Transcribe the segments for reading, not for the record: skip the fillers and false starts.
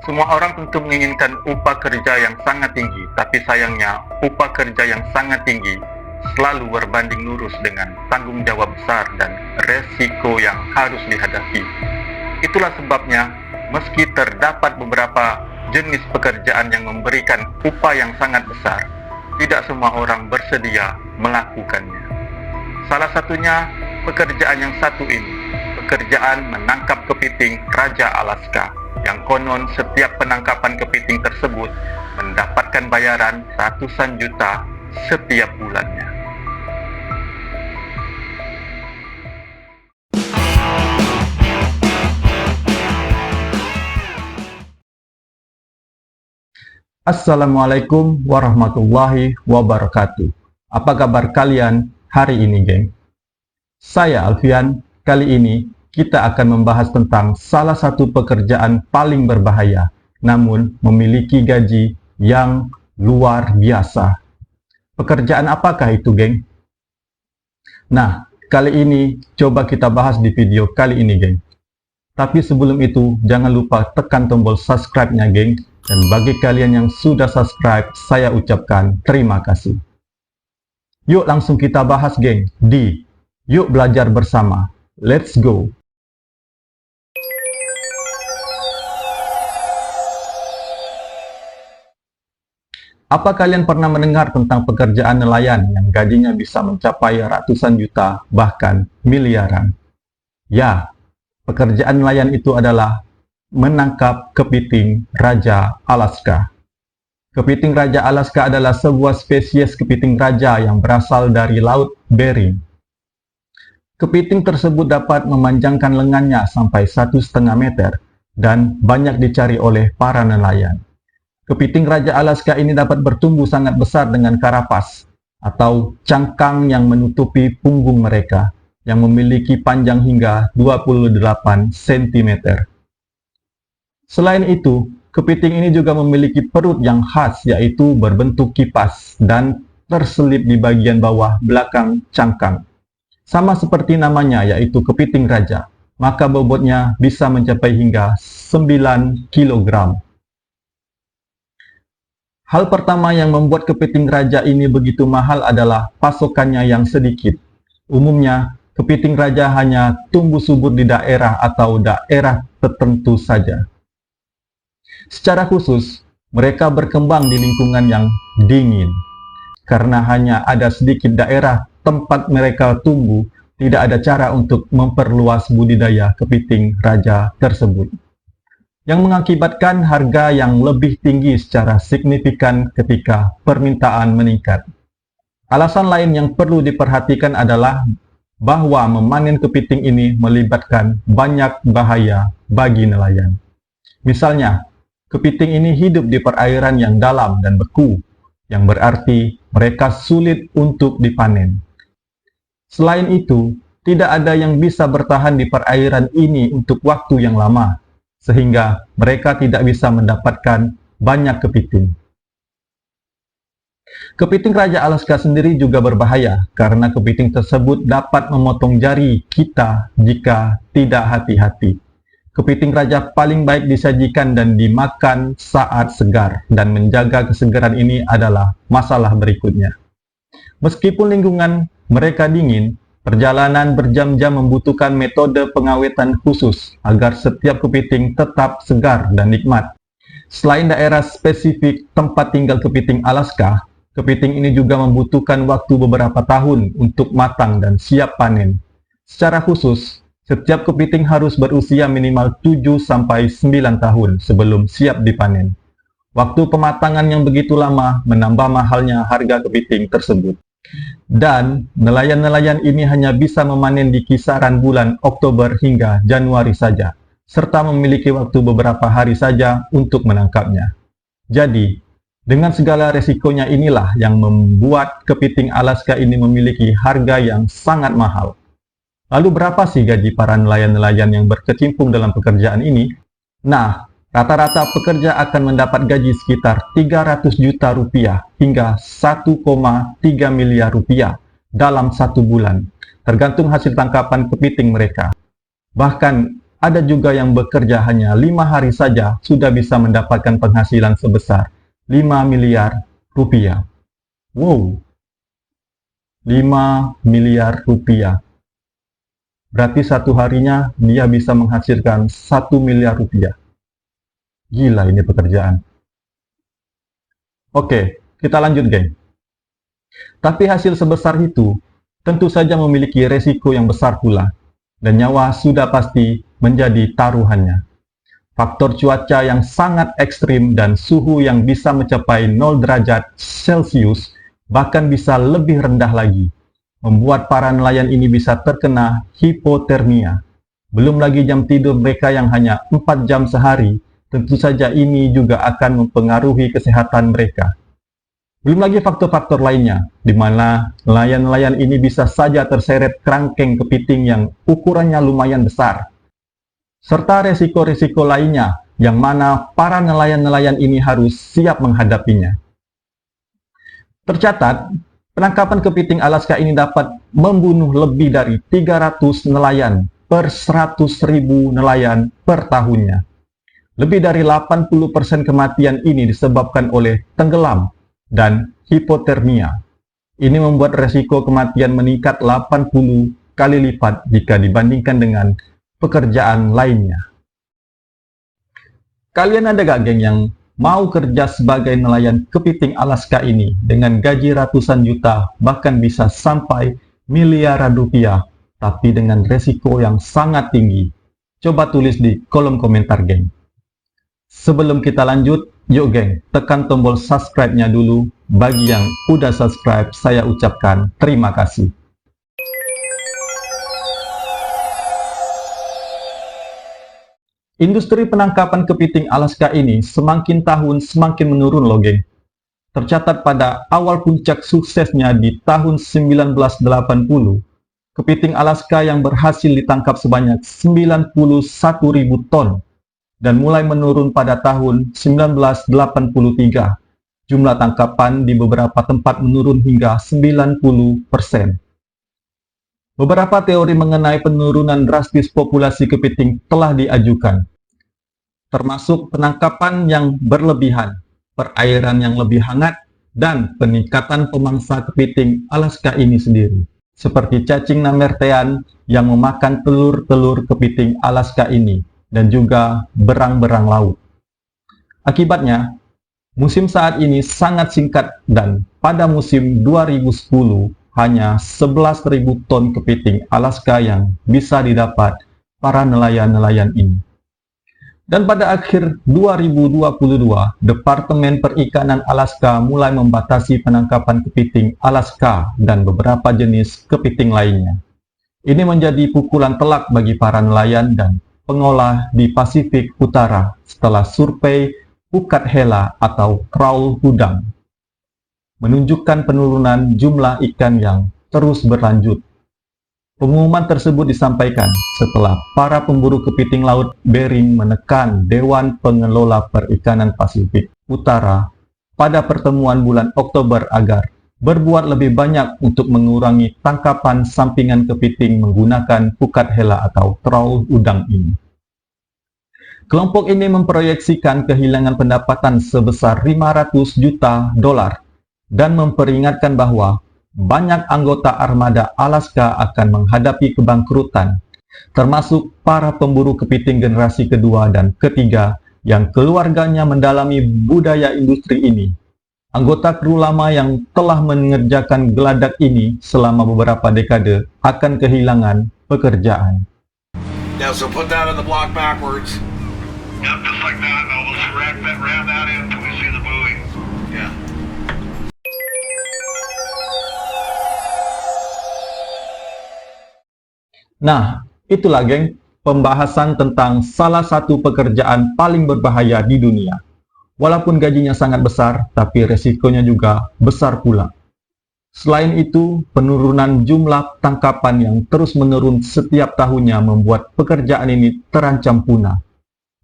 Semua orang tentu menginginkan upah kerja yang sangat tinggi, tapi sayangnya upah kerja yang sangat tinggi selalu berbanding lurus dengan tanggung jawab besar dan resiko yang harus dihadapi. Itulah sebabnya, meski terdapat beberapa jenis pekerjaan yang memberikan upah yang sangat besar, tidak semua orang bersedia melakukannya. Salah satunya pekerjaan yang satu ini, pekerjaan menangkap kepiting Raja Alaska, yang konon setiap penangkapan kepiting tersebut mendapatkan bayaran ratusan juta setiap bulannya. Assalamualaikum warahmatullahi wabarakatuh. Apa kabar kalian hari ini, geng? Saya Alfian. Kali ini kita akan membahas tentang salah satu pekerjaan paling berbahaya, namun memiliki gaji yang luar biasa. Pekerjaan apakah itu, geng? Nah, kali ini coba kita bahas di video kali ini, geng. Tapi sebelum itu, jangan lupa tekan tombol subscribe-nya, geng. Dan bagi kalian yang sudah subscribe, saya ucapkan terima kasih. Yuk langsung kita bahas, geng, di Yuk Belajar Bersama. Let's go! Apa kalian pernah mendengar tentang pekerjaan nelayan yang gajinya bisa mencapai ratusan juta, bahkan miliaran? Ya, pekerjaan nelayan itu adalah menangkap kepiting Raja Alaska. Kepiting Raja Alaska adalah sebuah spesies kepiting raja yang berasal dari Laut Bering. Kepiting tersebut dapat memanjangkan lengannya sampai 1,5 meter dan banyak dicari oleh para nelayan. Kepiting Raja Alaska ini dapat bertumbuh sangat besar dengan karapas atau cangkang yang menutupi punggung mereka yang memiliki panjang hingga 28 cm. Selain itu, kepiting ini juga memiliki perut yang khas, yaitu berbentuk kipas dan terselip di bagian bawah belakang cangkang. Sama seperti namanya, yaitu kepiting raja, maka bobotnya bisa mencapai hingga 9 kg. Hal pertama yang membuat kepiting raja ini begitu mahal adalah pasokannya yang sedikit. Umumnya, kepiting raja hanya tumbuh subur di daerah atau daerah tertentu saja. Secara khusus, mereka berkembang di lingkungan yang dingin. Karena hanya ada sedikit daerah tempat mereka tumbuh, tidak ada cara untuk memperluas budidaya kepiting raja tersebut, yang mengakibatkan harga yang lebih tinggi secara signifikan ketika permintaan meningkat. Alasan lain yang perlu diperhatikan adalah bahwa memanen kepiting ini melibatkan banyak bahaya bagi nelayan. Misalnya, kepiting ini hidup di perairan yang dalam dan beku, yang berarti mereka sulit untuk dipanen. Selain itu, tidak ada yang bisa bertahan di perairan ini untuk waktu yang lama, sehingga mereka tidak bisa mendapatkan banyak kepiting. Kepiting Raja Alaska sendiri juga berbahaya karena kepiting tersebut dapat memotong jari kita jika tidak hati-hati. Kepiting raja paling baik disajikan dan dimakan saat segar, dan menjaga kesegaran ini adalah masalah berikutnya. Meskipun lingkungan mereka dingin, perjalanan berjam-jam membutuhkan metode pengawetan khusus agar setiap kepiting tetap segar dan nikmat. Selain daerah spesifik tempat tinggal kepiting Alaska, kepiting ini juga membutuhkan waktu beberapa tahun untuk matang dan siap panen. Secara khusus, setiap kepiting harus berusia minimal 7-9 tahun sebelum siap dipanen. Waktu pematangan yang begitu lama menambah mahalnya harga kepiting tersebut. Dan nelayan-nelayan ini hanya bisa memanen di kisaran bulan Oktober hingga Januari saja, serta memiliki waktu beberapa hari saja untuk menangkapnya. Jadi, dengan segala resikonya inilah yang membuat kepiting Alaska ini memiliki harga yang sangat mahal. Lalu berapa sih gaji para nelayan-nelayan yang berkecimpung dalam pekerjaan ini? Nah, rata-rata pekerja akan mendapat gaji sekitar 300 juta rupiah hingga 1,3 miliar rupiah dalam 1 bulan, tergantung hasil tangkapan kepiting mereka. Bahkan Ada juga yang bekerja hanya 5 hari saja sudah bisa mendapatkan penghasilan sebesar 5 miliar rupiah. Wow, 5 miliar rupiah. Berarti satu harinya dia bisa menghasilkan 1 miliar rupiah. Gila ini pekerjaan. Oke, kita lanjut geng. Tapi hasil sebesar itu tentu saja memiliki resiko yang besar pula. Dan nyawa sudah pasti menjadi taruhannya. Faktor cuaca yang sangat ekstrim dan suhu yang bisa mencapai 0 derajat Celcius, bahkan bisa lebih rendah lagi, membuat para nelayan ini bisa terkena hipotermia. Belum lagi jam tidur mereka yang hanya 4 jam sehari, tentu saja ini juga akan mempengaruhi kesehatan mereka. Belum lagi faktor-faktor lainnya, di mana nelayan-nelayan ini bisa saja terseret kerangkeng kepiting yang ukurannya lumayan besar. Serta resiko-resiko lainnya, yang mana para nelayan-nelayan ini harus siap menghadapinya. Tercatat, penangkapan kepiting Alaska ini dapat membunuh lebih dari 300 nelayan per 100.000 nelayan per tahunnya. Lebih dari 80% kematian ini disebabkan oleh tenggelam dan hipotermia. Ini membuat resiko kematian meningkat 80 kali lipat jika dibandingkan dengan pekerjaan lainnya. Kalian ada gak geng yang mau kerja sebagai nelayan kepiting Alaska ini dengan gaji ratusan juta, bahkan bisa sampai miliaran rupiah, tapi dengan resiko yang sangat tinggi? Coba tulis di kolom komentar geng. Sebelum kita lanjut, yuk geng, tekan tombol subscribe-nya dulu. Bagi yang udah subscribe, saya ucapkan terima kasih. Industri penangkapan kepiting Alaska ini semakin tahun semakin menurun loh geng. Tercatat pada awal puncak suksesnya di tahun 1980, kepiting Alaska yang berhasil ditangkap sebanyak 91.000 ton. Dan mulai menurun pada tahun 1983. Jumlah tangkapan di beberapa tempat menurun hingga 90%. Beberapa teori mengenai penurunan drastis populasi kepiting telah diajukan, termasuk penangkapan yang berlebihan, perairan yang lebih hangat, dan peningkatan pemangsa kepiting Alaska ini sendiri, seperti cacing namertean yang memakan telur-telur kepiting Alaska ini, dan juga berang-berang laut. Akibatnya, musim saat ini sangat singkat dan pada musim 2010 hanya 11.000 ton kepiting Alaska yang bisa didapat para nelayan-nelayan ini. Dan pada akhir 2022, Departemen Perikanan Alaska mulai membatasi penangkapan kepiting Alaska dan beberapa jenis kepiting lainnya. Ini menjadi pukulan telak bagi para nelayan dan pengolah di Pasifik Utara setelah survei Pukat Hela atau Trawl Udang menunjukkan penurunan jumlah ikan yang terus berlanjut. Pengumuman tersebut disampaikan setelah para pemburu kepiting laut Bering menekan Dewan Pengelola Perikanan Pasifik Utara pada pertemuan bulan Oktober agar berbuat lebih banyak untuk mengurangi tangkapan sampingan kepiting menggunakan pukat hela atau trawl udang ini. Kelompok ini memproyeksikan kehilangan pendapatan sebesar 500 juta dolar dan memperingatkan bahwa banyak anggota armada Alaska akan menghadapi kebangkrutan, termasuk para pemburu kepiting generasi kedua dan ketiga yang keluarganya mendalami budaya industri ini. Anggota kru lama yang telah mengerjakan geladak ini selama beberapa dekade akan kehilangan pekerjaan. Now, so put that on the block backwards. Yep, just like that. Now we'll ram that in until we see the buoy. Yeah. Nah, itulah geng, pembahasan tentang salah satu pekerjaan paling berbahaya di dunia. Walaupun gajinya sangat besar, tapi resikonya juga besar pula. Selain itu, penurunan jumlah tangkapan yang terus menurun setiap tahunnya membuat pekerjaan ini terancam punah.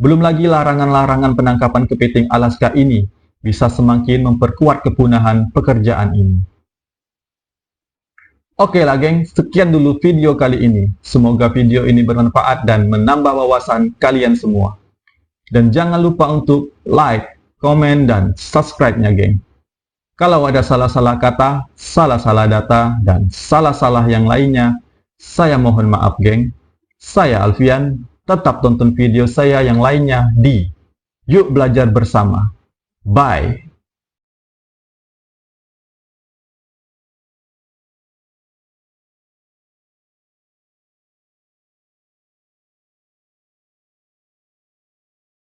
Belum lagi larangan-larangan penangkapan kepiting Alaska ini bisa semakin memperkuat kepunahan pekerjaan ini. Oke lah geng, sekian dulu video kali ini. Semoga video ini bermanfaat dan menambah wawasan kalian semua. Dan jangan lupa untuk like, komen, dan subscribe-nya geng. Kalau ada salah-salah kata, salah-salah data, dan salah-salah yang lainnya, saya mohon maaf geng. Saya Alfian, tetap tonton video saya yang lainnya di Yuk Belajar Bersama. Bye!